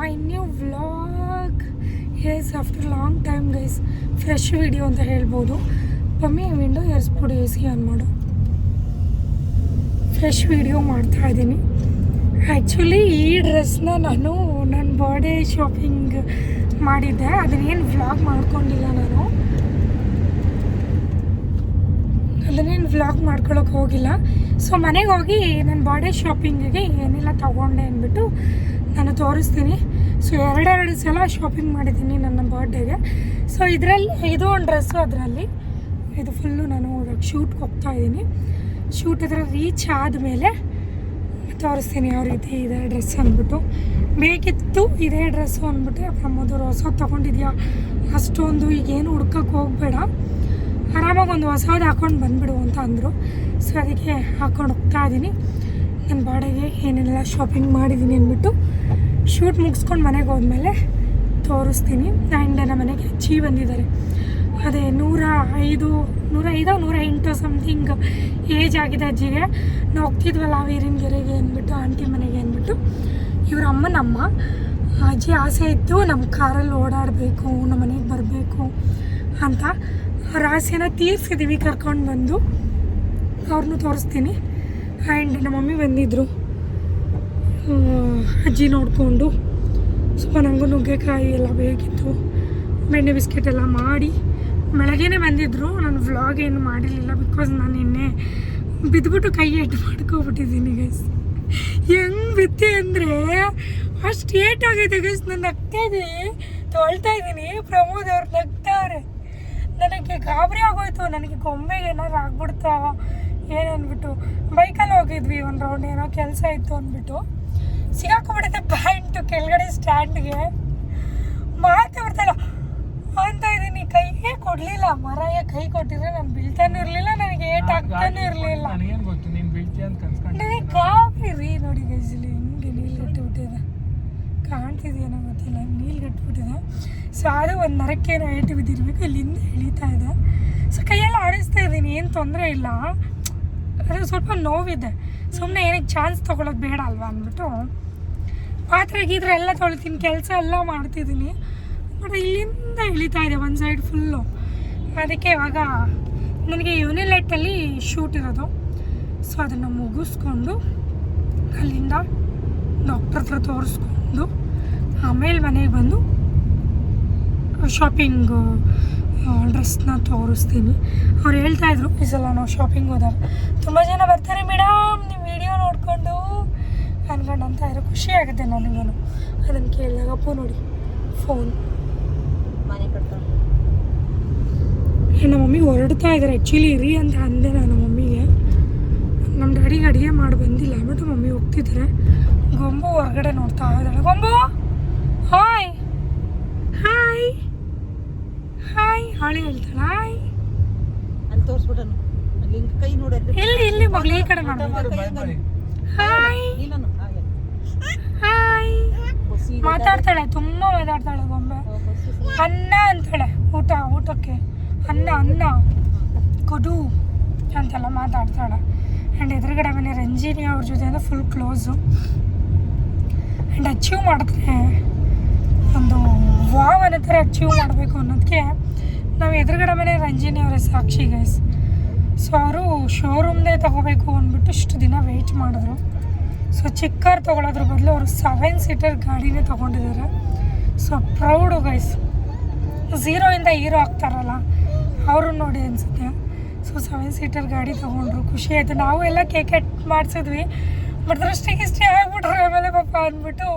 ಮೈ new vlog. Yes after long time guys, fresh video ಅಂತ ಹೇಳ್ಬೋದು. Mummy window ಏರಿಸ್ಬಿಡು, A C on ಮಾಡು. Fresh video ಮಾಡ್ತಾ ಇದ್ದೀನಿ. ಆ್ಯಕ್ಚುಲಿ ಈ ಡ್ರೆಸ್ನ ನಾನು ನನ್ನ ಬರ್ಡೇ ಶಾಪಿಂಗ್ ಮಾಡಿದ್ದೆ, ಅದನ್ನೇನು ವ್ಲಾಗ್ ಮಾಡ್ಕೊಂಡಿಲ್ಲ. ಅದನ್ನೇನು ವ್ಲಾಗ್ ಮಾಡ್ಕೊಳಕ್ಕೆ ಹೋಗಿಲ್ಲ. ಸೊ ಮನೆಗೆ ಹೋಗಿ ನನ್ನ ಬರ್ಡೇ ಶಾಪಿಂಗಿಗೆ ಏನೆಲ್ಲ ತೊಗೊಂಡೆ ಅಂದ್ಬಿಟ್ಟು ನಾನು ತೋರಿಸ್ತೀನಿ. ಸೊ ಎರಡೆರಡು ಸಲ ಶಾಪಿಂಗ್ ಮಾಡಿದ್ದೀನಿ ನನ್ನ ಬರ್ಡೇಗೆ. ಸೊ ಇದರಲ್ಲಿ ಇದು ಒಂದು ಡ್ರೆಸ್ಸು, ಅದರಲ್ಲಿ ಇದು ಫುಲ್ಲು ನಾನು ಶೂಟ್ಗೆ ಹೋಗ್ತಾ ಇದ್ದೀನಿ. ಶೂಟ್ ಹತ್ರ ರೀಚ್ ಆದಮೇಲೆ ತೋರಿಸ್ತೀನಿ ಯಾವ ರೀತಿ ಇದೆ ಡ್ರೆಸ್ ಅಂದ್ಬಿಟ್ಟು. ಬೇಕಿತ್ತು ಇದೇ ಡ್ರೆಸ್ಸು ಅಂದ್ಬಿಟ್ಟು ಪ್ರಮೋದವ್ರು ಹೊಸದು ತೊಗೊಂಡಿದ್ಯಾ, ಅಷ್ಟೊಂದು ಈಗೇನು ಹುಡ್ಕಕ್ಕೆ ಹೋಗಬೇಡ, ಆರಾಮಾಗಿ ಒಂದು ಹೊಸದು ಹಾಕ್ಕೊಂಡು ಬಂದುಬಿಡು ಅಂತ ಅಂದರು. ಸೊ ಅದಕ್ಕೆ ಹಾಕ್ಕೊಂಡು ಹೋಗ್ತಾ ಇದ್ದೀನಿ. ನನ್ನ ಬಾಡೆಗೆ ಏನೆಲ್ಲ ಶಾಪಿಂಗ್ ಮಾಡಿದ್ದೀನಿ ಅಂದ್ಬಿಟ್ಟು ಶೂಟ್ ಮುಗಿಸ್ಕೊಂಡು ಮನೆಗೆ ಹೋದ್ಮೇಲೆ ತೋರಿಸ್ತೀನಿ. ಆ್ಯಂಡ್ ನಮ್ಮ ಮನೆಗೆ ಅಜ್ಜಿ ಬಂದಿದ್ದಾರೆ. ಅದೇ 108 ಸಮಥಿಂಗ್ ಏಜ್ ಆಗಿದೆ ಅಜ್ಜಿಗೆ. ನಾವು ಹೋಗ್ತಿದ್ವಲ್ಲ ವೀರನಗೆರೆಗೆ ಅಂದ್ಬಿಟ್ಟು, ಆಂಟಿ ಮನೆಗೆ ಅಂದ್ಬಿಟ್ಟು. ಇವ್ರ ಅಮ್ಮನಮ್ಮ. ಅಜ್ಜಿ ಆಸೆ ಇತ್ತು ನಮ್ಮ ಕಾರಲ್ಲಿ ಓಡಾಡಬೇಕು, ನಮ್ಮ ಮನೆಗೆ ಬರಬೇಕು ಅಂತ. ಅವ್ರ ಆಸೆನ ತೀರಿಸಿದ್ದೀವಿ ಕರ್ಕೊಂಡು ಬಂದು. ಅವ್ರನ್ನೂ ತೋರಿಸ್ತೀನಿ. ಆ್ಯಂಡ್ ನಮ್ಮ ಮಮ್ಮಿ ಬಂದಿದ್ದರು ಅಜ್ಜಿ ನೋಡಿಕೊಂಡು. ಸ್ವಲ್ಪ ನನಗೂ ನುಗ್ಗೆಕಾಯಿ ಎಲ್ಲ ಬೇಕಿತ್ತು, ಬೆಣ್ಣೆ ಬಿಸ್ಕೆಟ್ ಎಲ್ಲ ಮಾಡಿ ಬೆಳಗ್ಗೆನೇ ಬಂದಿದ್ದರು. ನಾನು ವ್ಲಾಗ್ ಏನು ಮಾಡಿರಲಿಲ್ಲ, ಬಿಕಾಸ್ ನಾನು ನಿನ್ನೆ ಬಿದ್ದುಬಿಟ್ಟು ಕೈ ಏಟು ಮಾಡ್ಕೊಬಿಟ್ಟಿದ್ದೀನಿ ಗೈಸ್. ಹೆಂಗೆ ಬಿತ್ತೆ ಅಂದರೆ ಅಷ್ಟು ಏಟಾಗೈತೆ ಗೈಸ್. ನಾನು ನಗ್ತಾಯಿದ್ದೀನಿ, ತೊಳ್ತಾ ಇದ್ದೀನಿ, ಪ್ರಮೋದ್ ಅವ್ರು ನಗ್ತಾವ್ರೆ. ನನಗೆ ಗಾಬರಿ ಆಗೋಯ್ತು, ನನಗೆ ಗೊಂಬೆಗೆ ಏನಾದ್ರು ಆಗ್ಬಿಡ್ತಾ ಏನಂದ್ಬಿಟ್ಟು. ಬೈಕಲ್ಲಿ ಹೋಗಿದ್ವಿ ಒಂದು ರೌಂಡ್, ಏನೋ ಕೆಲಸ ಇತ್ತು ಅಂದ್ಬಿಟ್ಟು ಸಿಗಾಕೊಂಡ್ಬಿಡುತ್ತೆ ಪ್ಯಾಂಟು ಕೆಳಗಡೆ ಸ್ಟ್ಯಾಂಡ್ಗೆ. ಮಾತು ಬರ್ತಾಯಿಲ್ಲ ಅಂತ ಇದ್ದೀನಿ, ಕೈಗೆ ಕೊಡಲಿಲ್ಲ. ಮರಾಯ ಕೈ ಕೊಟ್ಟಿದ್ರೆ ನಾನು ಬೀಳ್ತಾನೂ ಇರಲಿಲ್ಲ, ನನಗೆ ಏಟ್ ಆಗ್ತಾನೂ ಇರಲಿಲ್ಲ. ನನಗೆ ಗಾಬರಿ ರೀ. ನೋಡಿ ಗೈಸಲ್ಲಿ ಹಿಂಗೆ ನೀಲ್ಗಟ್ಟಿಬಿಟ್ಟಿದೆ, ಕಾಣ್ತಿದೆಯೇನೋ ಗೊತ್ತಿಲ್ಲ, ನೀಲ್ಗಟ್ಟಿಬಿಟ್ಟಿದೆ. ಸೊ ಅದು ಒಂದು ನರಕ್ಕೇನೋ ಏಟು ಬಿದ್ದಿರಬೇಕು, ಇಲ್ಲಿಂದ ಎಳೀತಾ ಇದೆ. ಸೊ ಕೈಯೆಲ್ಲ ಆಡಿಸ್ತಾ ಇದ್ದೀನಿ, ಏನು ತೊಂದರೆ ಇಲ್ಲ. ಅದು ಸ್ವಲ್ಪ ನೋವಿದೆ, ಸುಮ್ಮನೆ ಏನಕ್ಕೆ ಚಾನ್ಸ್ ತೊಗೊಳೋದು ಬೇಡ ಅಲ್ವಾ ಅಂದ್ಬಿಟ್ಟು ಪಾತ್ರೆ ಗೀತ್ರೆ ಎಲ್ಲ ತೊಳಿತೀನಿ, ಕೆಲಸ ಎಲ್ಲ ಮಾಡ್ತಿದ್ದೀನಿ. ಬಟ್ ಇಲ್ಲಿಂದ ಇಳಿತಾ ಇದೆ ಒಂದು ಸೈಡ್ ಫುಲ್ಲು. ಅದಕ್ಕೆ ಇವಾಗ ನನಗೆ ಯೂನಿಲೈಟಲ್ಲಿ ಶೂಟ್ ಇರೋದು. ಸೊ ಅದನ್ನು ಮುಗಿಸ್ಕೊಂಡು ಅಲ್ಲಿಂದ ಡಾಕ್ಟ್ರ್ ಹತ್ರ ತೋರಿಸ್ಕೊಂಡು ಆಮೇಲೆ ಮನೆಗೆ ಬಂದು ಶಾಪಿಂಗು ಡ್ರೆಸ್ನ ತೋರಿಸ್ತೀನಿ. ಅವ್ರು ಹೇಳ್ತಾಯಿದ್ರು ಈ ಸಲ ನಾವು ಶಾಪಿಂಗ್ ಹೋದಾಗ ತುಂಬ ಜನ ಬರ್ತಾರೆ ಮೇಡಮ್ ನೀವು ವಿಡಿಯೋ ನೋಡಿಕೊಂಡು ಅನ್ಕೊಂಡು ಅಂತ ಇರೋ ಖುಷಿ ಆಗುತ್ತೆ ನನಗೂ. ಅದನ್ನು ಕೇಳಿದಾಗ ಅಪ್ಪು ನೋಡಿ ಫೋನ್ ಮನೆ ಕಟ್ಕೊಂಡು ನಮ್ಮ ಮಮ್ಮಿ ಹೊರಡ್ತಾ ಇದ್ದಾರೆ. ಆ್ಯಕ್ಚುಲಿ ಇರಿ ಅಂತ ಅಂದೆ ನಾನು ಮಮ್ಮಿಗೆ. ನಮ್ಮ ಡ್ಯಾಡಿಗೆ ಅಡುಗೆ ಮಾಡಿ ಬಂದಿಲ್ಲ ಅಂದ್ಬಿಟ್ಟು ಮಮ್ಮಿ ಹೋಗ್ತಿದ್ದಾರೆ. ಗೊಂಬು ಹೊರಗಡೆ ನೋಡ್ತಾ ಇದ್ದಾಳೆ. ಗೊಂಬು ಹಾಯ್ ಹಾಯ್ ಹಾಯ್ ಹಾಳಿ ಹೇಳ್ತಾಳೆ ಹಾಯ್ ಅಲ್ಲಿ ತೋರಿಸ್ಬಿಟ್ಟನು. ಅಲ್ಲಿ ಕೈ ನೋಡಿ, ಇಲ್ಲಿ ಮಗಳು ಈ ಕಡೆ ಮಾಡ್ಬೇಕು. ಹಾಯ್ ಹಾಯ್ ಮಾತಾಡ್ತಾಳೆ, ತುಂಬ ಮಾತಾಡ್ತಾಳೆ ಗೊಂಬೆ. ಅನ್ನ ಅಂತಾಳೆ, ಊಟಕ್ಕೆ ಅನ್ನ ಕೊಡು ಅಂತೆಲ್ಲ ಮಾತಾಡ್ತಾಳೆ. ಆ್ಯಂಡ್ ಎದುರುಗಡೆ ಮನೆ ರಂಜಿನಿ ಅವ್ರ ಜೊತೆ ಅಂದರೆ ಫುಲ್ ಕ್ಲೋಸು. ಆ್ಯಂಡ್ ಅಚೀವ್ ಮಾಡಿದ್ರೆ ಒಂದು ವಾವ್ ಅನ್ನೋ ಥರ ಅಚೀವ್ ಮಾಡಬೇಕು ಅನ್ನೋದಕ್ಕೆ ನಾವು ಎದುರುಗಡೆ ಮನೆ ರಂಜಿನಿ ಅವರೇ ಸಾಕ್ಷಿ ಗೈಸ್. ಸೊ ಅವರು ಶೋರೂಮ್ದೇ ತೊಗೋಬೇಕು ಅಂದ್ಬಿಟ್ಟು ಇಷ್ಟು ದಿನ ವೆಯ್ಟ್ ಮಾಡಿದ್ರು. ಸೊ ಚಿಕ್ಕ ಕಾರ್ ತೊಗೊಳೋದ್ರ ಬದಲು ಅವರು 7 ಸೀಟರ್ ಗಾಡಿನೇ ತೊಗೊಂಡಿದ್ದಾರೆ. So proud guys. 0 ಹೀರೋ ಆಗ್ತಾರಲ್ಲ ಅವರು ನೋಡಿ ಅನಿಸುತ್ತೆ. ಸೊ 7 ಸೀಟರ್ ಗಾಡಿ ತೊಗೊಂಡ್ರು, ಖುಷಿ ಆಯಿತು. ನಾವು ಎಲ್ಲ ಕೇಕ್ ಮಾಡಿಸಿದ್ವಿ, ಬಟ್ ದೃಷ್ಟಿಗಿಷ್ಟೇ ಆಗ್ಬಿಟ್ರು ಆಮೇಲೆ ಪಾಪ ಅಂದ್ಬಿಟ್ಟು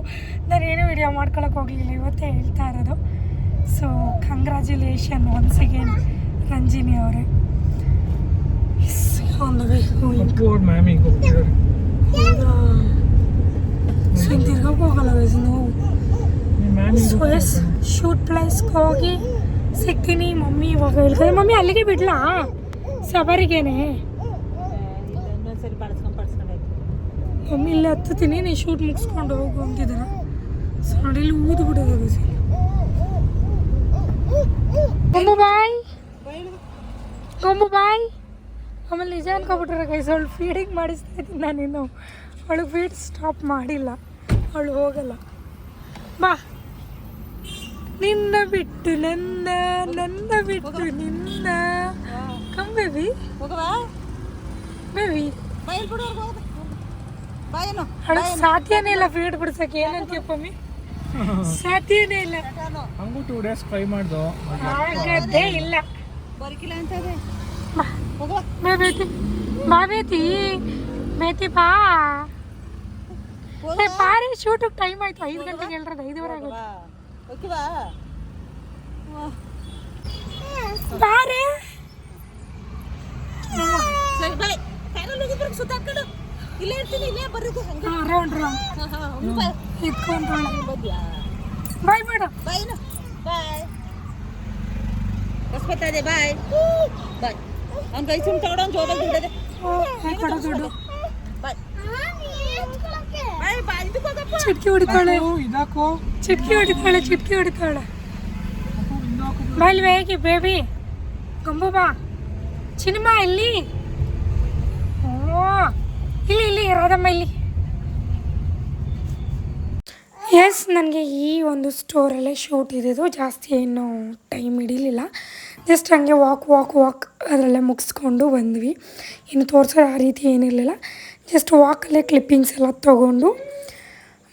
ನಾನೇನು ವಿಡಿಯೋ ಮಾಡ್ಕೊಳಕ್ಕೆ ಹೋಗಲಿಲ್ಲ. ಇವತ್ತೇ ಹೇಳ್ತಾ ಇರೋದು. So congratulation once again Ranjini ಅವರೇ. ಸೊ ತಿರ್ಗೋಕೆ ಹೋಗಲ್ಲ ವಯಸ್ಸು ನೋವು. ಸೊ ಎಸ್ ಶೂಟ್ ಪ್ಲೇಸ್ಗೆ ಹೋಗಿ ಸಿಗ್ತೀನಿ. ಮಮ್ಮಿ ಇವಾಗ ಹೇಳ್ತಾರೆ, ಮಮ್ಮಿ ಅಲ್ಲಿಗೆ ಬಿಡ್ಲಾ ಸವಾರಿಗೇನೆ? ಮಮ್ಮಿ ಇಲ್ಲಿ ಹತ್ತೀನಿ, ನೀನು ಶೂಟ್ ಮುಗಿಸ್ಕೊಂಡು ಹೋಗು ಅಂತಿದ್ದಾರೆ. ಸೊ ನೋಡಿ ಇಲ್ಲಿ ಊದು ಬಿಡೋದು. ಗೊಂಬು ಬಾಯ್, ಗೊಂಬು ಬಾಯ್. ಆಮೇಲೆ ನಿಜ ಅನ್ಕೊಬಿಟ್ರೆ ಕೈ ಅವಳು ಫೀಡಿಂಗ್ ಮಾಡಿಸ್ತಾ ಇದ್ದೀನಿ ನಾನಿನ್ನು. ಅವಳು ಫೀಡ್ ಸ್ಟಾಪ್ ಮಾಡಿಲ್ಲ, ಅವಳು ಹೋಗಲ್ಲ. ಬಾ. ನಿನ್ನ ಬಿಟ್ಟು ನನ್ನ, ನನ್ನ ಬಿಟ್ಟು ನಿನ್ನ. ಕಮ್ ಬೇಬಿ, ಹೋಗವಾ ಬೇಬಿ. ಬಾಯಲ್ಲಿ ಬಿಡು ಬಾಯೇನು ಅವಳಿಗೆ ಸಾಧ್ಯನೇ ಇಲ್ಲ ಫೀಡ್ ಬಿಡ್ಸಕ್ಕೆ. ಏನಂತೀಯಪ್ಪ ಮಮ್ಮಿ? ಸಾಧ್ಯನೇ ಇಲ್ಲ. ಹಂಗೂ 2 days ಟ್ರೈ ಮಾಡ್ದು. ಆಗದೇ ಇಲ್ಲ. ಬರಕಿಲ್ಲ ಅಂತ ಇದೆ. ಬಾ ಹೋಗವಾ ಬೇತಿ, ಬಾ ಬೇತಿ, ಬೇತಿ ಬಾ. ಏ ಬಾರಿ, ಶೂಟಿಗೆ ಟೈಮ್ ಆಯ್ತು. 5 ಗಂಟೆಗೆ ಹೇಳ್ರದು, 5:15 ಆಗುತ್ತೆ. ಓಕೆವಾ ಬಾರೆ ಸರಿ ಬಾಯ್. ಕ್ಯಾರಲ್ ಹೋಗಿದ್ರೆ ಸುತ್ತಾಡ್ಕೊಂಡು ಇಲ್ಲೇ ಇರ್ತೀನಿ. ಇಲ್ಲೇ ಬರ್ರಿದೆ ಹಂಗೆ ರೌಂಡ್ ಇಟ್ಕೊಂಡು ಬಾಯ್ ಮಾಡು. ಬಾಯ್ನು ಬಾಯ್. ಬಸ್ ಬರ್ತಾ ಇದೆ. ಬಾಯ್ ಬಾಯ್. ಅವ್ನ ಕೈ ಸುಮ್ ತಗೊಂಡು ಜೋಬಲ್ಲಿ ದುಡ್ಡದೆ. ಕೊಡೋ ದುಡ್ಡು. ಬಾಯ್ ಬಾಯ್ ಬಾಯ್. ಇದಕ್ಕೆ ಹೋಗಪ್ಪ. ಚಿಟ್ಕಿ ಹೊಡಿತಾಳೆ, ಇದಾಕೋ, ಚಿಟ್ಕಿ ಹೊಡಿತಾಳೆ, ಚಿಟ್ಕಿ ಹೊಡಿತಾಳೆ. ಬಾಯ್ಲಿ ಬೇಕಿ ಬೇಬಿ. ಗಂಬು ಬಾ. ಸಿನಿಮಾ ಇಲ್ಲಿ. ಓ ಇಲ್ಲಿ ಇಲ್ಲಿ ರಾಧಮ್ಮ ಇಲ್ಲಿ. ಎಸ್, ನನಗೆ ಈ ಒಂದು ಸ್ಟೋರಲ್ಲೇ ಶೂಟ್ ಇದ್ದಿದ್ದು. ಜಾಸ್ತಿ ಏನು ಟೈಮ್ ಹಿಡಿಲಿಲ್ಲ. ಜಸ್ಟ್ ಹಂಗೆ ವಾಕ್ ಅದರಲ್ಲೇ ಮುಗಿಸ್ಕೊಂಡು ಬಂದ್ವಿ. ಇನ್ನು ತೋರಿಸೋ ಆ ರೀತಿ ಏನಿರಲಿಲ್ಲ. ಜಸ್ಟ್ ವಾಕಲ್ಲೇ ಕ್ಲಿಪ್ಪಿಂಗ್ಸ್ ಎಲ್ಲ ತೊಗೊಂಡು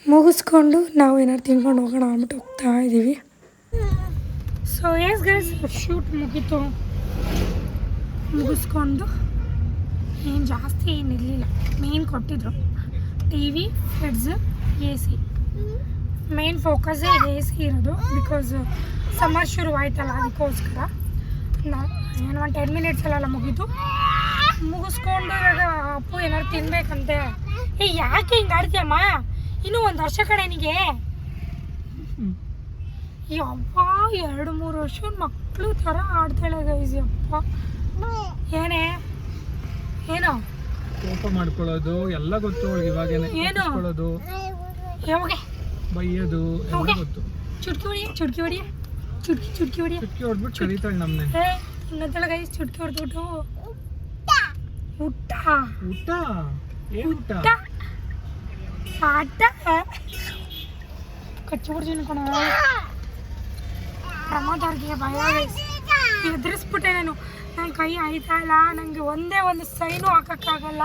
ಮುಗಿಸ್ಕೊಂಡು ನಾವು ಏನಾದ್ರು ತಿನ್ಕೊಂಡು ಹೋಗೋಣ ಅಂದ್ಬಿಟ್ಟು ಹೋಗ್ತಾ ಇದ್ದೀವಿ. ಸೊ ಎಸ್ ಗೈಸ್, ಶೂಟ್ ಮುಗಿಸ್ಕೊಂಡು ಏನು ಜಾಸ್ತಿ ಏನಿರಲಿಲ್ಲ. ಮೇನ್ ಕೊಟ್ಟಿದ್ರು TV, ಫ್ರಿಡ್ಜ್, AC. ಮೇನ್ ಫೋಕಸ್ಸೇ AC ಇರೋದು. ಬಿಕಾಸ್ ಸಮ್ಮರ್ ಶುರು ಆಯ್ತಲ್ಲ, ಅದಕ್ಕೋಸ್ಕರ. ಏನು 10 ಮಿನಿಟ್ಸಲ್ಲೆಲ್ಲ ಮುಗಿಸ್ಕೊಂಡು ಇವಾಗ ಅಪ್ಪು ಏನಾದ್ರು ತಿನ್ಬೇಕಂತೆ. ಯಾಕೆ ಹಿಂಗೆ ಆಡ್ತೀಯಮ್ಮ? ಇನ್ನೂ 1 ವರ್ಷ ಕಡೆನಿಗೆ. ಯಪ್ಪ 2-3 ವರ್ಷದ ಮಕ್ಕಳು ಥರ ಆಡ್ತಾಳೆ ಗೈಸ್. ಯಪ್ಪ ಏನೇ ಏನೋ ಕೋಪ ಮಾಡ್ಕೊಳ್ಳೋದು ಎಲ್ಲ ಗೊತ್ತು ಅವಳಿಗೆ. ಇವಾಗೇನೆ ಏನು ಯಾವಾಗ ಬೈಯೋದು ಎಲ್ಲ ಗೊತ್ತು. ಚುಟ್ಕಿ ಹೊಡಿಯ ಚುಟ್ಕಿ ಹೊಡ್ಬಿಟ್ಟು ಕರೀತಾಳೆ ನಮ್ಮನೆ. ಇನ್ನೊಂದಳ ಗೈಸ್, ಚುಟ್ಕಿ ಹೊಡೆದ್ಬಿಟ್ಟು ಊಟ ಏನು ಊಟ? ಆಟ ಕಚ್ಚಿಬಿಡ್ತೀನಿ ಕಣ. ಪ್ರಮೋದವ್ರಿಗೆ ಭಯ ಎದುರಿಸ್ಬಿಟ್ಟೆ ನಾನು. ನನ್ನ ಕೈ ಆಯ್ತಾ ಇಲ್ಲ, ನನಗೆ ಒಂದೇ ಒಂದು ಸೈನು ಹಾಕೋಕ್ಕಾಗಲ್ಲ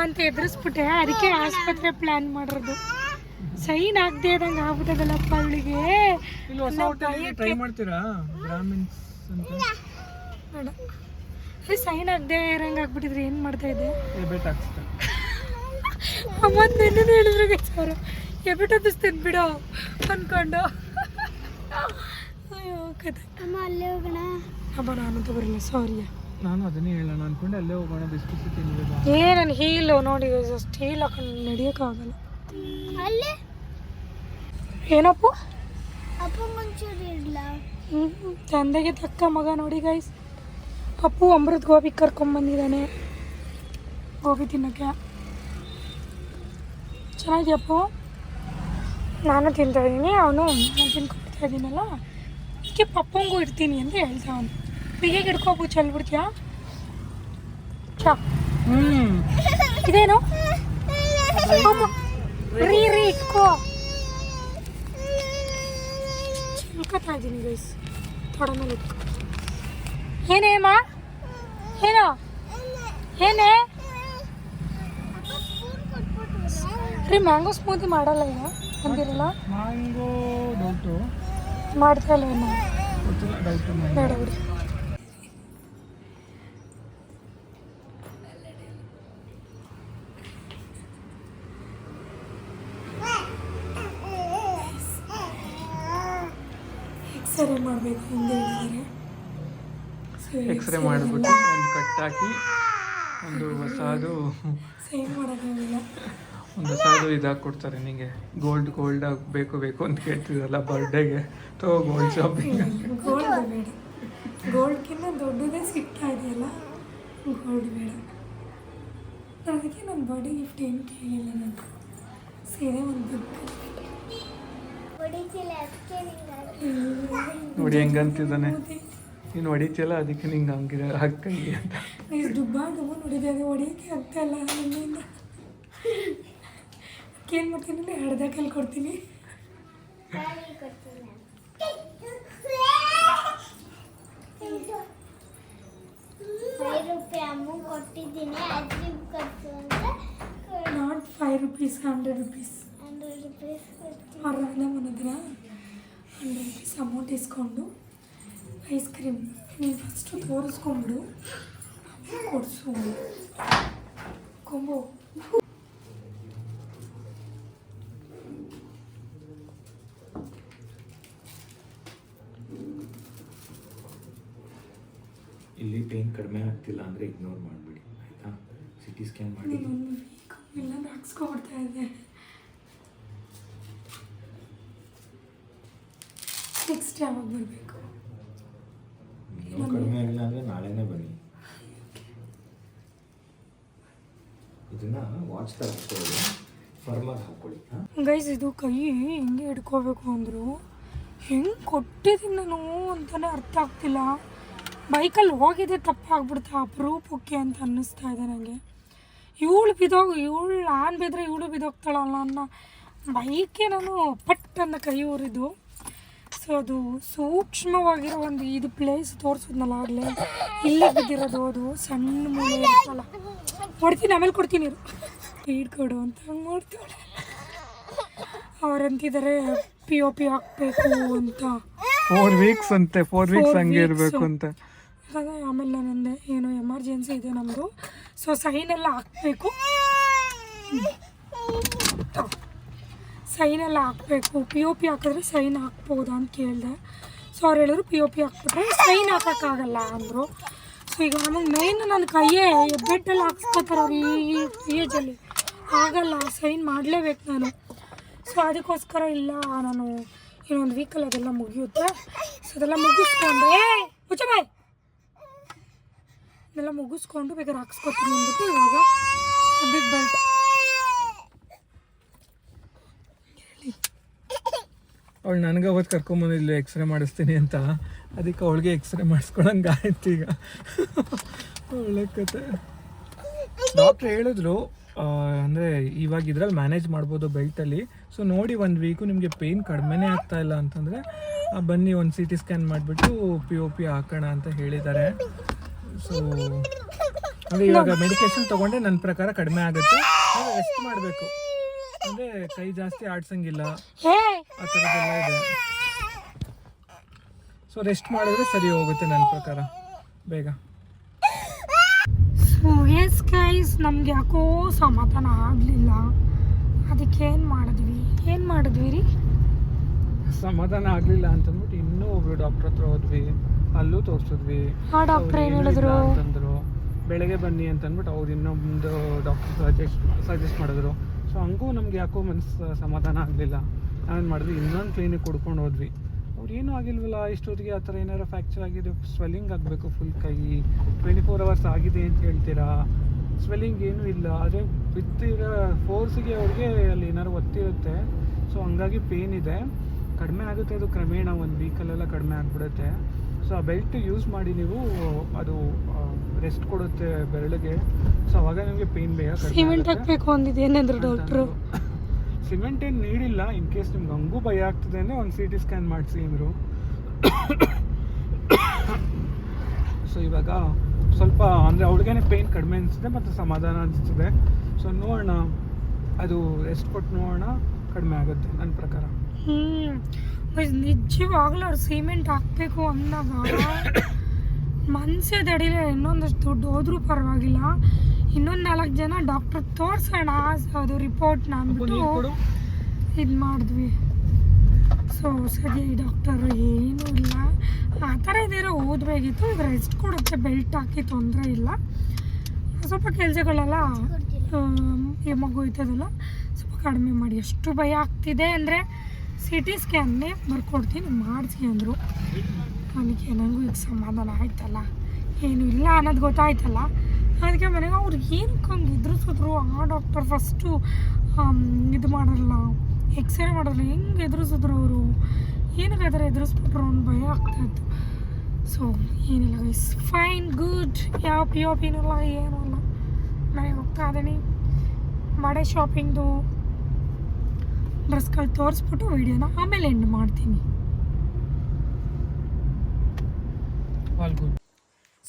ಅಂತ ಎದುರಿಸ್ಬಿಟ್ಟೆ. ಅದಕ್ಕೆ ಆಸ್ಪತ್ರೆ ಪ್ಲ್ಯಾನ್ ಮಾಡಿರೋದು. ಸೈನ್ ಆಗದೆ ಇದ್ದಂಗೆ ಆಗ್ಬಿಟ್ಟದಲ್ಲಪ್ಪ ಅವಳಿಗೆ. ಟ್ರೈ ಮಾಡ್ತೀರಾ ಬ್ರಾಹ್ಮಿನ್ಸ್ ಅಂತ? ಬೇಡ, ಸೈನ್ ಆಗದೆ ಇರಂಗೆ ಆಗ್ಬಿಟ್ಟಿದ್ರೆ ಏನು ಮಾಡ್ತಾಯಿದ್ದೆ? ಎಬೆಟ್ ಹಾಕ್ಸ್ತಾರೆ. ಅಮ್ಮ ನೆನ್ನೆ ಹೇಳಿದ್ರು ಸರ್, ಎಬೆಟ್ ಹತ್ತಿಸ್ತೇನೆ ಬಿಡು ಅಂದ್ಕೊಂಡು. ಅಯ್ಯೋ ಕತೆ. ಅಮ್ಮ ಅಲ್ಲೇ ಹೋಗೋಣ. ಅಮ್ಮ ನಾನಂತೂ ಬರಲ್ಲ, ಸಾರಿಯಾ. ನಾನು ಅದನ್ನೇ ಹೇಳೋಣ ಅನ್ಕೊಂಡೆ. ಅಲ್ಲೇ ಹೋಗೋಣ, ಬಿಸ್ಕಿಟ್ ತಿನ್ಬೇಕು. ನನ್ನ ಹೀಲು ನೋಡಿ, ಜಸ್ಟ್ ಹೀಲ್ ಹಾಕೊಂಡು ನಡೆಯೋಕ್ಕಾಗಲ್ಲ. ಅಲ್ಲೇ ಏನಪ್ಪ ತಂದೆಗೆ ತಕ್ಕ ಮಗ ನೋಡಿ ಗೈಸ್. ಅಪ್ಪು ಅಮೃತ್ ಗೋಬಿ ಕರ್ಕೊಂಬಂದಿದ್ದಾನೆ, ಗೋಬಿ ತಿನ್ನೋಕ್ಕೆ. ಚೆನ್ನಾಗಿದೆಯಪ್ಪು. ನಾನು ತಿಂತಾಯಿದ್ದೀನಿ, ಅವನು ನಾನು ತಿನ್ಕೊಡ್ತಾ ಇದ್ದೀನಲ್ಲ, ಅದಕ್ಕೆ ಪಪ್ಪಂಗೂ ಇರ್ತೀನಿ ಅಂತ ಹೇಳ್ತಾ ಅವನು. ಬಿಗಿಗೆ ಹಿಡ್ಕೊಬು ಚೆಲ್ಬಿಡ್ತೀಯಾ? ಚಾ ಇದೇನು ರೀ ಇಟ್ಕೋ. ಚಿಲ್ಕೊತಾ ಇದ್ದೀನಿ ಗೈಸ್, ತೊಡ ಮೇಲೆ ಇಟ್ಕೋ. ಏನೇ ಅಮ್ಮ? ಏನೋ ಏನೇ ರೀ? ಮ್ಯಾಂಗೋ ಸ್ಮೂತಿ ಮಾಡಲ್ಲ ಈಗ ಅಂದಿರಲ್ಲ? ಮ್ಯಾಂಗೋ ಡೌಟು ಮಾಡ್ತಾ ಇಲ್ಲ ಏನು? ಡೌಟು ಬೇಡ ಬಿಡಿ. ಎಕ್ಸ್ರೇ ಮಾಡಬೇಕು ಹಿಂದೆ ಹೇಳಿದ್ದಾರೆ. ಎಕ್ಸ್ರೇ ಮಾಡಿಬಿಟ್ಟು ಒಂದು ಕಟ್ಟಾಕಿ ಒಂದು ಹೊಸದು ಸೈನ್ ಮಾಡೋಕ್ಕಾಗಲ್ಲ. ಒಂದು ಹೊಸದು ಇದಾಗಿ ಕೊಡ್ತಾರೆ ನಿಮಗೆ. ಗೋಲ್ಡ್ ಬೇಕು ಅಂತ ಕೇಳ್ತಿದ್ದಲ್ಲ ಬರ್ಡೇಗೆ. Gold shopping. ಗೋಲ್ಡ್ ಬೇಡ, ಗೋಲ್ಡ್ಗಿಂತ ದೊಡ್ಡದೇ ಸಿಗ್ತಾ ಇದೆಯಲ್ಲ, ಗೋಲ್ಡ್ ಬೇಡ. ಅದಕ್ಕೆ ನನ್ನ ಬರ್ಡೇ ಗಿಫ್ಟ್ ಏನು ಕೇಳಿಲ್ಲ ನಾನು. ಸೀರೆ ಒಂದು ನೋಡಿ ಹೆಂಗಂತಿದ್ದಾನೆ. ನೀನು ಹೊಡಿತಿಯಲ್ಲ ಅದಕ್ಕೆ ನಿಂಗೆ ಹಂಗಿದೆ ಹಾಕಂಗೆ ಅಂತ. ದುಬ್ಬ ನೋಡಿದೆ, ಅದು ಹೊಡಿಯೋಕ್ಕೆ ಆಗ್ತಾ ಇಲ್ಲ ನನ್ನಿಂದ. ಏನು ಮಾಡ್ತೀನಿ, ಅರ್ಧ ಕೈಲಿ ಕೊಡ್ತೀನಿ. ₹5 ಅಮ್ಮ ಕೊಟ್ಟಿದ್ದೀನಿ ಅಜ್ಜಿ ಕೊಟ್ಟು ಅಂತ ನಾಟ್ 5 rupees, 100 rupees. ₹100 ಕೊಡ್ತೀನಿ. ಅರ್ಧ ಮನದ್ರ 100 rupees ಅಮೌಂಟ್ ಇಸ್ಕೊಂಡು ಐಸ್ ಕ್ರೀಮ್ ನೀನು ಫಸ್ಟು ತೋರಿಸ್ಕೊಂಬಿಡು, ಕೊಡಿಸು ಕೊಂಬು. ಇಲ್ಲಿ ಪೇನ್ ಕಡಿಮೆ ಆಗ್ತಿಲ್ಲ ಅಂದರೆ ಇಗ್ನೋರ್ ಮಾಡಿಬಿಡಿ ಆಯಿತಾ. CT ಸ್ಕ್ಯಾನ್ ಮಾಡಿ ನೀನೊಂದು ವೀಕ್ ಎಲ್ಲ ಹಾಕ್ಸ್ಕೊಬಿಡ್ತಾ ಇದ್ದೆ. ನೆಕ್ಸ್ಟ್ ಯಾವಾಗ ಬರಬೇಕು? ಇನ್ನೂ ಕಡಿಮೆ ಆಗಿಲ್ಲ ಅಂದರೆ ನಾಳೆನೇ ಬನ್ನಿ. ಇದನ್ನು ವಾಚ್ ಥರ ಹಾಕ್ಕೊಳ್ಳಿ, ಫರ್ಮಾಗಿ ಹಾಕ್ಕೊಳ್ಳಿ. ಗೈಸ್ ಇದು ಕೈ ಹೆಂಗೆ ಹಿಡ್ಕೋಬೇಕು ಅಂದರು, ಹೆಂಗೆ ಕೊಟ್ಟಿದ್ದೀನಿ ನಾನು ಅಂತಲೇ ಅರ್ಥ ಆಗ್ತಿಲ್ಲ. ಬೈಕಲ್ಲಿ ಹೋಗಿದ್ದೆ ತಪ್ಪಾಗ್ಬಿಡ್ತಾ ಅಪರೂಪಕ್ಕೆ ಅಂತ ಅನ್ನಿಸ್ತಾ ಇದೆ ನನಗೆ. ಇವಳು ನಾನು ಬಿದ್ದರೆ ಇವಳು ಬಿದ್ದೋಗ್ತಾಳಲ್ಲ ಅನ್ನೋ ಬೈಕೆ ನಾನು ಪಟ್ ಅಂತ ಕೈ ಊರಿದ್ದು. ಸೊ ಅದು ಸೂಕ್ಷ್ಮವಾಗಿರೋ ಒಂದು ಇದು ಪ್ಲೇಸ್ ತೋರಿಸಿದ್ನಲ್ಲ ಆಗಲೇ, ಇಲ್ಲೇ ಬಿದ್ದಿರೋದು. ಅದು ಸಣ್ಣ ಮೂಲೆ ಇರುತ್ತಲ್ಲ, ಕೊಡ್ತೀನಿ ಆಮೇಲೆ ಕೊಡ್ತೀನಿ ಇರು, ಸ್ಪೀಡ್ ಕೊಡು ಅಂತ ಹಂಗೆ ಮಾಡ್ತಾಳೆ. ಅವರಂತಿದ್ದಾರೆ POP ಹಾಕಬೇಕು ಅಂತ. 4 weeks ಅಂತೆ, 4 weeks ಹಂಗೆ ಇರಬೇಕು ಅಂತ. ಅದೇ ಆಮೇಲೆ ನಾನಂದೆ ಏನೋ ಎಮರ್ಜೆನ್ಸಿ ಇದೆ ನಮ್ಮದು, ಸೊ ಸೈನೆಲ್ಲ ಹಾಕಬೇಕು, ಸೈನೆಲ್ಲ ಹಾಕಬೇಕು. POP ಹಾಕಿದ್ರೆ ಸೈನ್ ಹಾಕ್ಬೋದಾ ಅಂತ ಕೇಳಿದೆ. ಸೊ ಅವ್ರು ಹೇಳಿದ್ರು POP ಹಾಕ್ಬಿಟ್ರೆ ಸೈನ್ ಹಾಕೋಕ್ಕಾಗಲ್ಲ ಅಂದರು. ಸೊ ಈಗ ನಮಗೆ ಮೇಯ್ನ್ ನನ್ನ ಕೈಯೇ ಹೆಬ್ಬೆಟ್ಟಲ್ಲಿ ಹಾಕ್ಸ್ಕೊತಾರೆ ಅವ್ರು ಈ ಏಜಲ್ಲಿ, ಆಗಲ್ಲ, ಸೈನ್ ಮಾಡಲೇಬೇಕು ನಾನು. ಸೊ ಅದಕ್ಕೋಸ್ಕರ ಇಲ್ಲ, ನಾನು ಇನ್ನೊಂದು ವೀಕಲ್ಲಿ ಅದೆಲ್ಲ ಮುಗಿಯುತ್ತೆ. ಸೊ ಅದೆಲ್ಲ ಮುಗಿಸ್ಕೊಂಡು ಮುಚ್ಚಬಾಯ್ ಇದೆಲ್ಲ ಮುಗಿಸ್ಕೊಂಡು ಬೇಕಾದ್ರೆ ಹಾಕ್ಸ್ಕೊತೀನಿ ಅಂದ್ಬಿಟ್ಟು ಇವಾಗ ಬಿಗ್ ಬೆಲ್ಟ್ ಅವಳು ನನಗೆ ಅವತ್ತು ಕರ್ಕೊಂಬಂದಿದ್ಲು ಎಕ್ಸ್ರೇ ಮಾಡಿಸ್ತೀನಿ ಅಂತ, ಅದಕ್ಕೆ ಅವಳಿಗೆ ಎಕ್ಸ್ರೇ ಮಾಡಿಸ್ಕೊಳಂಗೆ ಆಯ್ತು ಈಗ. ಒಳ್ಳೆ ಕತೆ. ಡಾಕ್ಟ್ರ್ ಹೇಳಿದ್ರು ಅಂದರೆ ಇವಾಗ ಇದ್ರಲ್ಲಿ ಮ್ಯಾನೇಜ್ ಮಾಡ್ಬೋದು ಬೆಲ್ಟಲ್ಲಿ. ಸೊ ನೋಡಿ 1 ವೀಕು ನಿಮಗೆ ಪೇಯ್ನ್ ಕಡಿಮೆನೇ ಆಗ್ತಾ ಇಲ್ಲ ಅಂತಂದರೆ ಬನ್ನಿ ಒಂದು CT ಸ್ಕ್ಯಾನ್ ಮಾಡಿಬಿಟ್ಟು POP ಹಾಕೋಣ ಅಂತ ಹೇಳಿದ್ದಾರೆ. ಸೊ ಅಂದರೆ ಇವಾಗ ಮೆಡಿಕೇಶನ್ ತೊಗೊಂಡ್ರೆ ನನ್ನ ಪ್ರಕಾರ ಕಡಿಮೆ ಆಗುತ್ತೆ. ರೆಸ್ಟ್ ಮಾಡಬೇಕು, ಅಂದರೆ ಕೈ ಜಾಸ್ತಿ ಆಡ್ಸಂಗಿಲ್ಲ, ಆ ಥರದ್ದೆಲ್ಲ ಇದೆ. ಸೊ ರೆಸ್ಟ್ ಮಾಡಿದ್ರೆ ಸರಿ ಹೋಗುತ್ತೆ ನನ್ನ ಪ್ರಕಾರ ಬೇಗ. ಸೊ ಎಸ್ ಗೈಸ್, ನಮ್ಗೆ ಯಾಕೋ ಸಮಾಧಾನ ಆಗಲಿಲ್ಲ. ಅದಕ್ಕೆ ಏನು ಮಾಡಿದ್ವಿ ರೀ, ಸಮಾಧಾನ ಆಗಲಿಲ್ಲ ಅಂತಂದ್ಬಿಟ್ಟು ಇನ್ನೂ ಒಬ್ರು ಡಾಕ್ಟ್ರ್ ಹತ್ರ ಹೋದ್ವಿ, ಅಲ್ಲೂ ತೋರಿಸಿದ್ವಿ. ಆ ಡಾಕ್ಟ್ರ್ ಏನು ಹೇಳಿದ್ರು ಅಂತಂದರು, ಬೆಳಗ್ಗೆ ಬನ್ನಿ ಅಂತಂದ್ಬಿಟ್ಟು ಅವ್ರು ಇನ್ನೊಂದು ಡಾಕ್ಟ್ರ್ ಸಜೆಸ್ಟ್ ಮಾಡಿದ್ರು. ಸೊ ಹಂಗೂ ನಮ್ಗೆ ಯಾಕೋ ಮನಸ್ಸು ಸಮಾಧಾನ ಆಗಲಿಲ್ಲ. ನಾವೇನು ಮಾಡಿದ್ವಿ, ಇನ್ನೊಂದು ಕ್ಲಿನಿಕ್ ಹುಡ್ಕೊಂಡು ಹೋದ್ವಿ. ಅವ್ರು ಏನೂ ಆಗಿಲ್ವಲ್ಲ ಇಷ್ಟೊತ್ತಿಗೆ, ಆ ಥರ ಏನಾರು ಫ್ರ್ಯಾಕ್ಚರ್ ಆಗಿದೆ, ಸ್ವೆಲ್ಲಿಂಗ್ ಆಗಬೇಕು ಫುಲ್ ಕೈ, 24 hours ಆಗಿದೆ ಅಂತ ಹೇಳ್ತೀರಾ, ಸ್ವೆಲ್ಲಿಂಗ್ ಏನೂ ಇಲ್ಲ. ಆದರೆ ಬಿತ್ತಿರೋ ಫೋರ್ಸಿಗೆ ಅವ್ರಿಗೆ ಅಲ್ಲಿ ಏನಾದ್ರು ಒತ್ತಿರುತ್ತೆ. ಸೊ ಹಂಗಾಗಿ ಪೇನ್ ಇದೆ, ಕಡಿಮೆ ಆಗುತ್ತೆ ಅದು ಕ್ರಮೇಣ, 1 ವೀಕಲ್ಲೆಲ್ಲ ಕಡಿಮೆ ಆಗಿಬಿಡುತ್ತೆ. ಸೊ ಆ ಬೆಲ್ಟ್ ಯೂಸ್ ಮಾಡಿ ನೀವು, ಅದು ರೆಸ್ಟ್ ಕೊಡುತ್ತೆ ಬೆರಳಿಗೆ. ಸೊ ಅವಾಗ ನಿಮಗೆ ಪೇನ್ ಬೇಗ ಸಿಮೆಂಟ್ ಹಾಕಬೇಕು ಅಂದಿದ್ದು ಏನಂದ್ರು ಡಾಕ್ಟ್ರು. ಸಿಮೆಂಟ್ ಏನು ನೀಡಿಲ್ಲ, ಇನ್ ಕೇಸ್ ನಿಮ್ಗೆ ಹಂಗೂ ಭಯ ಆಗ್ತದೆ ಅಂದರೆ ಒಂದು CT ಸ್ಕ್ಯಾನ್ ಮಾಡಿಸಿ ಅಂದರು. ಸೊ ಇವಾಗ ಸ್ವಲ್ಪ ಅಂದರೆ ಅವಳಿಗೇನೆ ಪೇಯ್ನ್ ಕಡಿಮೆ ಅನಿಸ್ತಿದೆ ಮತ್ತು ಸಮಾಧಾನ ಅನಿಸ್ತಿದೆ. ಸೊ ನೋಡೋಣ, ಅದು ರೆಸ್ಟ್ ಕೊಟ್ಟು ನೋಡೋಣ, ಕಡಿಮೆ ಆಗುತ್ತೆ ನನ್ನ ಪ್ರಕಾರ. ನಿಜವಾಗ್ಲೂ ಅವ್ರು ಸಿಮೆಂಟ್ ಹಾಕಬೇಕು ಅಂದಾಗ ಮನಸ್ಸೇ ತಡಿಲ್ಲ. ಇನ್ನೊಂದಷ್ಟು ದುಡ್ಡು ಹೋದ್ರೂ ಪರವಾಗಿಲ್ಲ, ಇನ್ನೊಂದು 4 ಜನ ಡಾಕ್ಟ್ರ್ ತೋರಿಸೋಣ ಅದು ರಿಪೋರ್ಟ್ನ ಅಂದ್ಬಿಟ್ಟು ಇದು ಮಾಡಿದ್ವಿ. ಸೊ ಸದ್ಯ ಈ ಡಾಕ್ಟರು ಏನೂ ಇಲ್ಲ, ಆ ಥರ ಇದೇನೋ ಓದಬೇಕಿತ್ತು. ಇದು ರೆಸ್ಟ್ ಕೊಡುತ್ತೆ, ಬೆಲ್ಟ್ ಹಾಕಿ ತೊಂದರೆ ಇಲ್ಲ. ಸ್ವಲ್ಪ ಕೆಲಸಗಳೆಲ್ಲ ಮಗುಯ್ತದಲ್ಲ ಸ್ವಲ್ಪ ಕಡಿಮೆ ಮಾಡಿ. ಎಷ್ಟು ಭಯ ಆಗ್ತಿದೆ ಅಂದರೆ CT ಸ್ಕ್ಯಾನ್ನೇ ಬರ್ಕೊಡ್ತೀನಿ ಮಾಡಿಸಿ ಅಂದರು. ನನಗೆ ನನಗೂ ಈಗ ಸಮಾಧಾನ ಆಯ್ತಲ್ಲ, ಏನು ಇಲ್ಲ ಅನ್ನೋದು ಗೊತ್ತಾಯ್ತಲ್ಲ. ಅದಕ್ಕೆ ಮನೆಗೆ ಅವ್ರು ಏನಕ್ಕೆ ಹಂಗೆ ಎದುರಿಸಿದ್ರು. ಆ ಡಾಕ್ಟರ್ ಫಸ್ಟು ಇದು ಮಾಡಲ್ಲ, ಎಕ್ಸ್ರೇ ಮಾಡಲ್ಲ, ಹೆಂಗೆ ಎದುರಿಸಿದ್ರು ಅವರು, ಏನಕ್ಕೆ ಆ ಥರ ಎದುರಿಸ್ಬಿಟ್ರು ಅವ್ನು ಭಯ ಆಗ್ತಾಯಿತ್ತು. ಸೊ ಏನಿಲ್ಲ ಗೈಸ್, ಫೈನ್ ಗುಡ್, ಯಾವ POP ಇಲ್ಲ ಏನೂ ಇಲ್ಲ. ಮನೆಗೆ ಹೋಗ್ತಾ ಇದ್ದೀನಿ, ಮಾಡೇ ಶಾಪಿಂಗ್ದು ಡ್ರೆಸ್ಗಳು ತೋರಿಸ್ಬಿಟ್ಟು ವೀಡಿಯೋನ ಆಮೇಲೆ ಎಂಡ್ ಮಾಡ್ತೀನಿ. All good.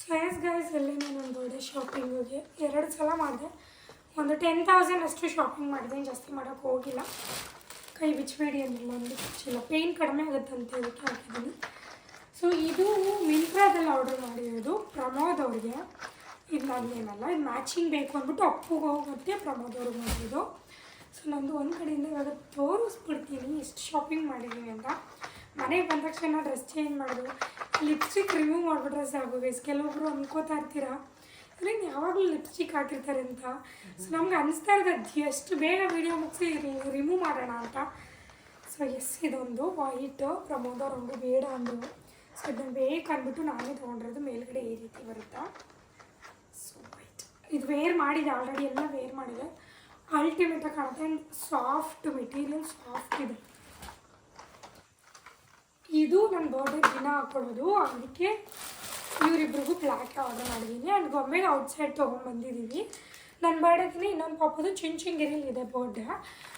So yes guys, ಅಲ್ಲಿ ನಾನು ಬರ್ಡೇ ಶಾಪಿಂಗಿಗೆ 2 ಸಲ ಮಾಡಿದೆ. ಒಂದು 10,000 ಅಷ್ಟು ಶಾಪಿಂಗ್ ಮಾಡಿದ್ದೀನಿ, ಜಾಸ್ತಿ ಮಾಡೋಕ್ಕೆ ಹೋಗಿಲ್ಲ. ಕೈ ಬಿಚ್ಚಬೇಡಿ ಅಂದಿಲ್ಲ, ಒಂದು ಬಿಚ್ಚಿಲ್ಲ, ಪೇಯ್ನ್ ಕಡಿಮೆ ಆಗುತ್ತೆ ಅಂತ ಇದಕ್ಕೆ ಹಾಕಿದ್ದೀನಿ. ಸೊ ಇದು ಮಿಂತ್ರಾದಲ್ಲಿ ಆರ್ಡರ್ ಮಾಡಿರೋದು ಪ್ರಮೋದ್ ಅವ್ರಿಗೆ. ಇದು ನನಗೇನಲ್ಲ, ಇದು ಮ್ಯಾಚಿಂಗ್ ಬೇಕು ಅಂದ್ಬಿಟ್ಟು ಅಪ್ಪುಗೆ ಹೋಗುತ್ತೆ ಪ್ರಮೋದ್ ಅವ್ರಿಗೆ ಮಾಡಿರೋದು. ಸೊ ನಂದು ಒಂದು ಕಡೆಯಿಂದ ಇವಾಗ ತೋರಿಸ್ಬಿಡ್ತೀನಿ ಎಷ್ಟು ಶಾಪಿಂಗ್ ಮಾಡಿದ್ದೀನಿ ಅಂತ. ಮನೆಗೆ ಬಂದ ತಕ್ಷಣ ಡ್ರೆಸ್ ಚೇಂಜ್ ಮಾಡೋದು, ಲಿಪ್ಸ್ಟಿಕ್ ರಿಮೂವ್ ಮಾಡಿಬಿಟ್ರೆ ಸಾಕು ಗೈಸ್. ಕೆಲವೊಬ್ರು ಅನ್ಕೋತಾ ಇರ್ತೀರಾ ಇನ್ನು ಯಾವಾಗಲೂ ಲಿಪ್ಸ್ಟಿಕ್ ಹಾಕಿರ್ತಾರೆ ಅಂತ. ಸೊ ನಮ್ಗೆ ಅನಿಸ್ತಾ ಇರೋದು ಎಷ್ಟು ಬೇಗ ವೀಡಿಯೋ ಮುಗಿಸಿ ರಿಮೂವ್ ಮಾಡೋಣ ಅಂತ. ಸೊ ಎಸ್, ಇದೊಂದು ವೈಟ್ ಪ್ರಮೋದ್ ಅವ್ರು ಬೇಡ ಅಂದರು. ಸೊ ಇದನ್ನು ಬೇಕು ಅಂದ್ಬಿಟ್ಟು ನಾನೇ ತೊಗೊಂಡಿರೋದು. ಮೇಲ್ಗಡೆ ಈ ರೀತಿ ಬರುತ್ತಾ. ಸೊ ವೈಟ್ ಇದು ವೇರ್ ಮಾಡಿದೆ, ಆಲ್ರೆಡಿ ಎಲ್ಲ ವೇರ್ ಮಾಡಿದೆ. ಅಲ್ಟಿಮೇಟಾಗಿ ಕಾಣುತ್ತೆ ಆ್ಯಂಡ್ ಸಾಫ್ಟ್ ಮೆಟೀರಿಯಲ್, ಸಾಫ್ಟ್ ಇದೆ. ಇದು ನನ್ನ ಬರ್ಡೇ ದಿನ ಹಾಕ್ಕೊಳ್ಳೋದು, ಅದಕ್ಕೆ ಇವರಿಬ್ರಿಗೂ ಬ್ಲ್ಯಾಕ್ ಆರ್ಡರ್ ಮಾಡಿದ್ದೀನಿ. ಆ್ಯಂಡ್ ಗೊಂಬೆಗೆ ಔಟ್ಸೈಡ್ ತೊಗೊಂಡ್ಬಂದಿದ್ದೀವಿ. ನನ್ನ ಬರ್ಡೇಗೆ ಇನ್ನೊಂದು ಪಾಪದು ಚುಂಚುಂಗಿರಿಲಿದೆ ಬರ್ಡೇ.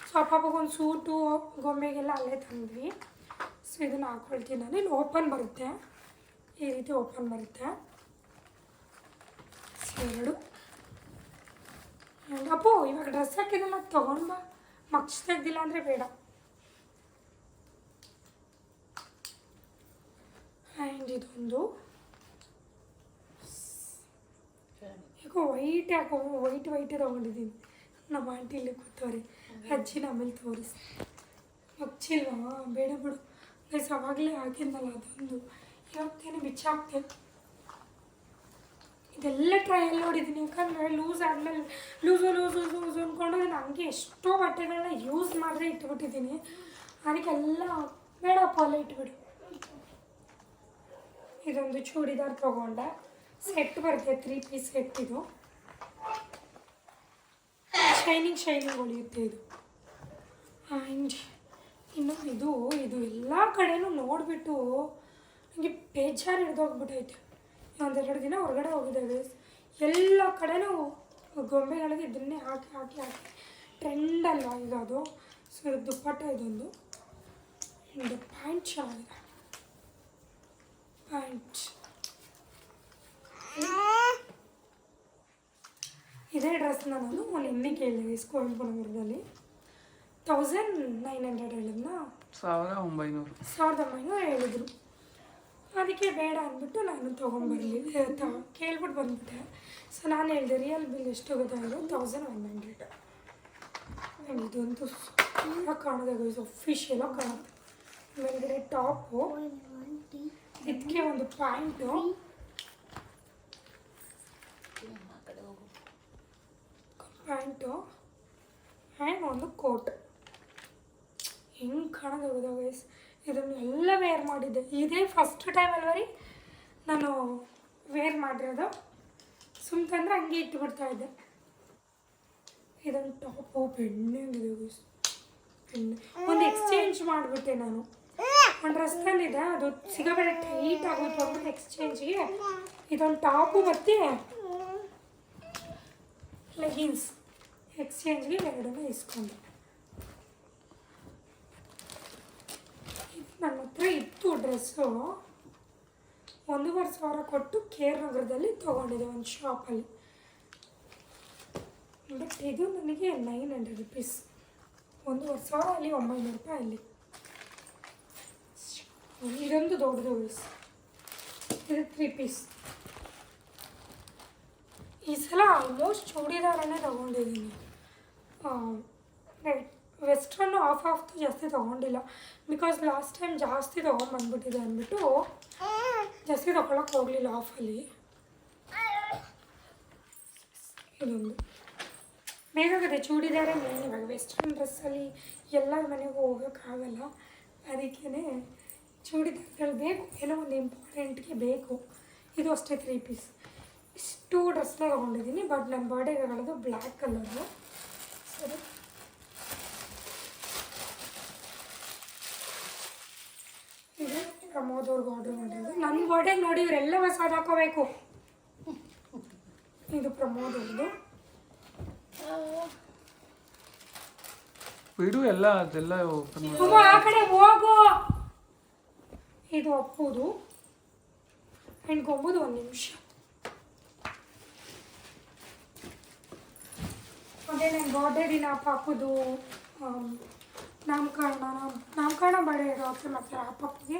ಸೊ ಆ ಪಾಪಗೊಂದು ಸೂಟು ಗೊಂಬೆಗೆಲ್ಲ ಅಲ್ಲೇ ತಂದ್ವಿ. ಸೊ ಇದನ್ನು ಹಾಕ್ಕೊಳ್ತೀನಿ ನಾನು. ಇಲ್ಲಿ ಓಪನ್ ಬರುತ್ತೆ, ಈ ರೀತಿ ಓಪನ್ ಬರುತ್ತೆ. ಸೊ 2 ಅಪ್ಪು ಇವಾಗ ಡ್ರೆಸ್ ಹಾಕಿದ್ದೆಲ್ಲ ತೊಗೊಂಡು ಬಾ, ಮಗ್ಚ್ ತೆಗ್ದಿಲ್ಲ ಅಂದರೆ ಬೇಡ. ಆ್ಯಂಡ್ ಇದೊಂದು ಯಾಕೋ ವೈಟ್ ತೊಗೊಂಡಿದ್ದೀನಿ. ನಮ್ಮ ಆಂಟಿ ಇಲ್ಲಿ ಕೂತವ್ರೆ, ಅಜ್ಜಿ ನಮ್ಮಲ್ಲಿ ತೋರಿಸಿ. ಮಗ್ಚಿಲ್ವಾ, ಬೇಡ ಬಿಡು ಗೈಸ್, ಅವಾಗಲೇ ಹಾಕಿದ್ನಲ್ಲ ಅದೊಂದು, ಇವತ್ತೇನೆ ಬಿಚ್ಚಾಕ್ತೇನೆ. ಇದೆಲ್ಲ ಟ್ರಯಲ್ ನೋಡಿದ್ದೀನಿ, ಯಾಕಂದರೆ ಲೂಸ್ ಆದಮೇಲೆ ಲೂಸು ಅಂದ್ಕೊಂಡು ನಾನು ಹಂಗೆ ಎಷ್ಟೋ ಬಟ್ಟೆಗಳನ್ನ ಯೂಸ್ ಮಾಡಿದ್ರೆ ಇಟ್ಬಿಟ್ಟಿದ್ದೀನಿ. ಅದಕ್ಕೆಲ್ಲ ಬೇಡಪ್ಪ ಅಲ್ಲೇ ಇಟ್ಬಿಡು. ಇದೊಂದು ಚೂಡಿದಾರ್ ತೊಗೊಂಡೆ, ಸೆಟ್ ಬರುತ್ತೆ, 3 ಪೀಸ್ ಸೆಟ್. ಇದು ಶೈನಿಂಗ್ ಹೊಳೆಯುತ್ತೆ ಇದು. ಆ್ಯಂಡ್ ಇನ್ನು ಇದು ಎಲ್ಲ ಕಡೆನೂ ನೋಡಿಬಿಟ್ಟು ನನಗೆ ಬೇಜಾರು ಹಿಡ್ದೋಗ್ಬಿಟ್ಟೈತೆ. 1-2 ದಿನ ಹೊರಗಡೆ ಹೋಗಿದ್ದೇವೆ, ಎಲ್ಲ ಕಡೆನೂ ಗೊಂಬೆಗಳಿಗೆ ಇದನ್ನೇ ಹಾಕಿ ಟ್ರೆಂಡ್ ಅಲ್ವಾ ಈಗ ಅದು. ಸೊ ದುಪ್ಪಟ್ಟ ಇದೊಂದು, ಇದು ಪ್ಯಾಂಟ್ ಚೆನ್ನಾಗಿದೆ. ಪ್ಯಾಂಟ್ ಇದೇ ಡ್ರೆಸ್ನ ನಾನು ನಿನ್ನೆ ಕೇಳಿದೆ ಕೋಯಂಬತ್ತೂರಲ್ಲಿ 1900 ಹೇಳಿದ್ನ, 1900 ಹೇಳಿದ್ರು. ಅದಕ್ಕೆ ಬೇಡ ಅಂದ್ಬಿಟ್ಟು ನಾನು ತೊಗೊಂಬರಲಿ ಕೇಳ್ಬಿಟ್ಟು ಬಂದುಬಿಟ್ಟೆ. ಸೊ ನಾನು ಹೇಳಿದೆ ರಿಯಲ್ ಬಿಲ್ ಎಷ್ಟು ಗೊತ್ತಾಯಿತು, 1100. ಇದಂತೂ ಸೂಪರಾಗಿ ಕಾಣೋದು ಗೈಸ್, ಅಫಿಷಿಯಲಾಗಿ ಕಾಣುತ್ತೆ. ಮೇಲ್ಗಡೆ ಟಾಪು, ಇದಕ್ಕೆ ಒಂದು ಪ್ಯಾಂಟು, ಆ್ಯಂಡ್ ಒಂದು ಕೋಟ್. ಹೆಂಗೆ ಕಾಣೋದು ಹೋಗೋದು ಗೈಸ್. ಇದನ್ನು ಎಲ್ಲ ವೇರ್ ಮಾಡಿದ್ದೆ, ಇದೇ ಫಸ್ಟ್ ಟೈಮ್ ಅಲ್ವರಿ ನಾನು ವೇರ್ ಮಾಡಿರೋದು. ಸುಮ್ಕಂದ್ರೆ ಹಂಗೆ ಇಟ್ಬಿಡ್ತಾಯಿದ್ದೆ. ಇದೊಂದು ಟಾಪು ಬೆಣ್ಣೆಗಿದೆ ಗೈಸ್, ಒಂದು ಎಕ್ಸ್ಚೇಂಜ್ ಮಾಡಿಬಿಟ್ಟೆ ನಾನು. ಒಂದು ಡ್ರೆಸ್ ತಂದಿದ್ದೆ, ಅದು ಸಿಗಬೇಡ ಟೈಟ್ ಆಗುತ್ತೆ ಅಂದ್ಬಿಟ್ಟು ಎಕ್ಸ್ಚೇಂಜಿಗೆ ಇದೊಂದು ಟಾಪು ಮತ್ತು ಲೆಗಿನ್ಸ್ ಎಕ್ಸ್ಚೇಂಜ್ಗೆ 2 ಇಸ್ಕೊಂಡೆ. ನನ್ನ ಹತ್ರ ಇತ್ತು ಡ್ರೆಸ್ಸು, 1,500 ಕೊಟ್ಟು ಕೇರ್ ನಗರದಲ್ಲಿ ತೊಗೊಂಡಿದ್ದೆ ಒಂದು ಶಾಪಲ್ಲಿ. ಬಟ್ ಇದು ನನಗೆ 900 ರುಪೀಸ್, 1,500 ಅಲ್ಲಿ 900 ರೂಪಾಯಿ ಅಲ್ಲಿ. ಇದೊಂದು ದೊಡ್ಡದು ಗೈಸ್, ಇದು 3 ಪೀಸ್. ಈ ಸಲ ಆಲ್ಮೋಸ್ಟ್ ಚೂಡಿದಾರನ್ನೇ ತೊಗೊಂಡಿದ್ದೀನಿ. ವೆಸ್ಟ್ರನ್ನು ಆಫ್ ಜಾಸ್ತಿ ತೊಗೊಂಡಿಲ್ಲ, ಬಿಕಾಸ್ ಲಾಸ್ಟ್ ಟೈಮ್ ಜಾಸ್ತಿ ತೊಗೊಂಡ್ಬಂದ್ಬಿಟ್ಟಿದೆ ಅಂದ್ಬಿಟ್ಟು ಜಾಸ್ತಿ ತೊಗೊಳಕ್ಕೆ ಹೋಗಲಿಲ್ಲ ಆಫಲ್ಲಿ. ಇದೊಂದು ಬೇಕಾಗುತ್ತೆ ಚೂಡಿದಾರ ಮೇನ್. ಇವಾಗ ವೆಸ್ಟ್ರನ್ ಡ್ರೆಸ್ಸಲ್ಲಿ ಎಲ್ಲರ ಮನೆಗೂ ಹೋಗೋಕ್ಕಾಗಲ್ಲ, ಅದಕ್ಕೇ ಚೂಡಿದಾರಗಳು ಬೇಕು, ಏನೋ ಒಂದು ಇಂಪಾರ್ಟೆಂಟ್ಗೆ ಬೇಕು. ಇದು ಅಷ್ಟೇ 3 ಪೀಸ್. ಇಷ್ಟು ಡ್ರೆಸ್ನ ತೊಗೊಂಡಿದ್ದೀನಿ. ಬಟ್ ನನ್ನ ಬರ್ಡೇಗೆ ಹೇಳೋದು ಬ್ಲ್ಯಾಕ್ ಕಲರು. ಸರಿ, ಇದು ಪ್ರಮೋದ್ ಅವ್ರಿಗೆ ಆರ್ಡರ್ ಮಾಡಿರೋದು. ನನ್ನ ಬರ್ಡೇಗೆ ನೋಡಿ ಇವರೆಲ್ಲ ಹೊಸದು ಹಾಕೋಬೇಕು. ಇದು ಪ್ರಮೋದ್ ಅವ್ರದ್ದು. ಬಿಡು ಎಲ್ಲ ಅದೆಲ್ಲ ಓಪನ್ ಮಾಡಿ. ಅಮ್ಮ ಆ ಕಡೆ ಹೋಗು. ಇದು ಅಪ್ಪುದು ಆ್ಯಂಡ್ ಗೊಂಬುದು 1 ನಿಮಿಷ. ಅದೇ ನನ್ನ ಬರ್ಡೇ ದಿನ ಪಾಪುದು ನಾಮಕರಣ ಬಳೆ ರಾತ್ರಿ ಮತ್ತು ಆ ಪಾಪಿಗೆ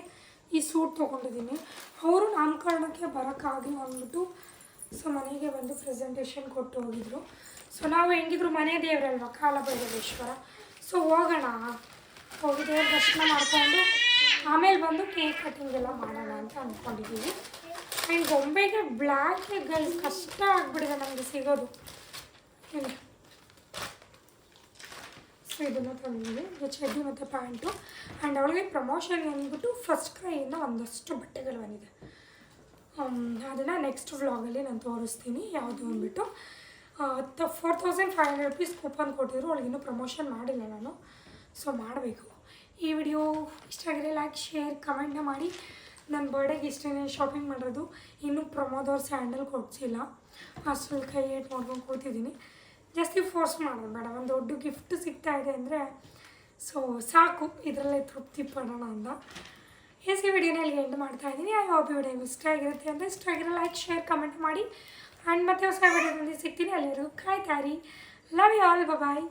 ಈ ಸೂಟ್ ತೊಗೊಂಡಿದ್ದೀನಿ. ಅವರು ನಾಮಕರಣಕ್ಕೆ ಬರೋಕ್ಕಾಗಿಲ್ಲ ಅಂದ್ಬಿಟ್ಟು ಸೊ ಮನೆಗೆ ಬಂದು ಪ್ರೆಸೆಂಟೇಷನ್ ಕೊಟ್ಟು ಹೋಗಿದ್ರು. ಸೊ ನಾವು ಹೆಂಗಿದ್ರು ಮನೆ ದೇವರಲ್ವ ಕಾಲಭೈರವೇಶ್ವರ. ಸೊ ಹೋಗೋಣ, ಹೋಗಿ ದೇವ್ರ ದರ್ಶನ ಮಾಡಿಕೊಂಡು ಆಮೇಲೆ ಬಂದು ಕೇಕ್ ಕಟಿಂಗ್ ಎಲ್ಲ ಮಾಡೋಣ ಅಂತ ಅಂದ್ಕೊಂಡಿದ್ದೀವಿ. ಆ್ಯಂಡ್ ಗೊಂಬೆಗೆ ಬ್ಲ್ಯಾಕ್ ಗೈಸ್ ಕಷ್ಟ ಆಗಿಬಿಡಿದೆ ನನಗೆ ಸಿಗೋದು. ಸೊ ಇದನ್ನು ತಂದಿದ್ದೀವಿ, ಇದು ಚಡ್ಡಿ ಮತ್ತು ಪ್ಯಾಂಟು. ಆ್ಯಂಡ್ ಅವಳಿಗೆ ಪ್ರಮೋಷನ್ ಅಂದ್ಬಿಟ್ಟು ಫಸ್ಟ್ ಕ್ರೈಯಿಂದ ಒಂದಷ್ಟು ಬಟ್ಟೆಗಳು ಬಂದಿದೆ. ಅದನ್ನು ನೆಕ್ಸ್ಟ್ ವ್ಲಾಗಲ್ಲಿ ನಾನು ತೋರಿಸ್ತೀನಿ ಯಾವುದು ಅಂದ್ಬಿಟ್ಟು. 4500 ರೂಪೀಸ್ ಕೂಪನ್ ಕೊಟ್ಟಿದ್ರು, ಅವಳಿಗಿನ್ನೂ ಪ್ರಮೋಷನ್ ಮಾಡಿಲ್ಲ ನಾನು. ಸೊ ಮಾಡಬೇಕು. ಈ ವಿಡಿಯೋ ಇಷ್ಟ ಆಗಿದ್ರೆ ಲೈಕ್ ಶೇರ್ ಕಮೆಂಟ್ನ ಮಾಡಿ. ನನ್ನ ಬರ್ಡೇಗೆ ಇಷ್ಟೇ ಶಾಪಿಂಗ್ ಮಾಡೋದು. ಇನ್ನೂ ಪ್ರಮೋದವ್ರ ಸ್ಯಾಂಡಲ್ ಕೊಡಿಸಿಲ್ಲ, ಅಷ್ಟರಲ್ಲಿ ಕೈ ಏಟ್ ಮಾಡ್ಕೊಂಡು ಕೂತಿದ್ದೀನಿ. ಜಾಸ್ತಿ ಫೋರ್ಸ್ ಮಾಡೋದು ಬೇಡ, ಒಂದು ದೊಡ್ಡ ಗಿಫ್ಟ್ ಸಿಗ್ತಾ ಇದೆ ಅಂದರೆ ಸೊ ಸಾಕು, ಇದರಲ್ಲೇ ತೃಪ್ತಿ ಪಡೋಣ ಅಂತ. ಈ ವಿಡಿಯೋನಲ್ಲಿ ಎಂಡ್ ಮಾಡ್ತಾ ಇದ್ದೀನಿ. ಐ ಹೋಪ್ ಈ ವಿಡಿಯೋ ಇಷ್ಟ ಆಗಿರುತ್ತೆ ಅಂದರೆ ಇಷ್ಟ ಆಗಿರೋ ಲೈಕ್ ಶೇರ್ ಕಮೆಂಟ್ ಮಾಡಿ. ಆ್ಯಂಡ್ ಮತ್ತೆ ಹೊಸ ವಿಡಿಯೋದಲ್ಲಿ ಸಿಗ್ತೀನಿ. ಅಲ್ಲಿವರೆಗೂ ಕಾಯ್ತಾರಿ. Love you all, bye.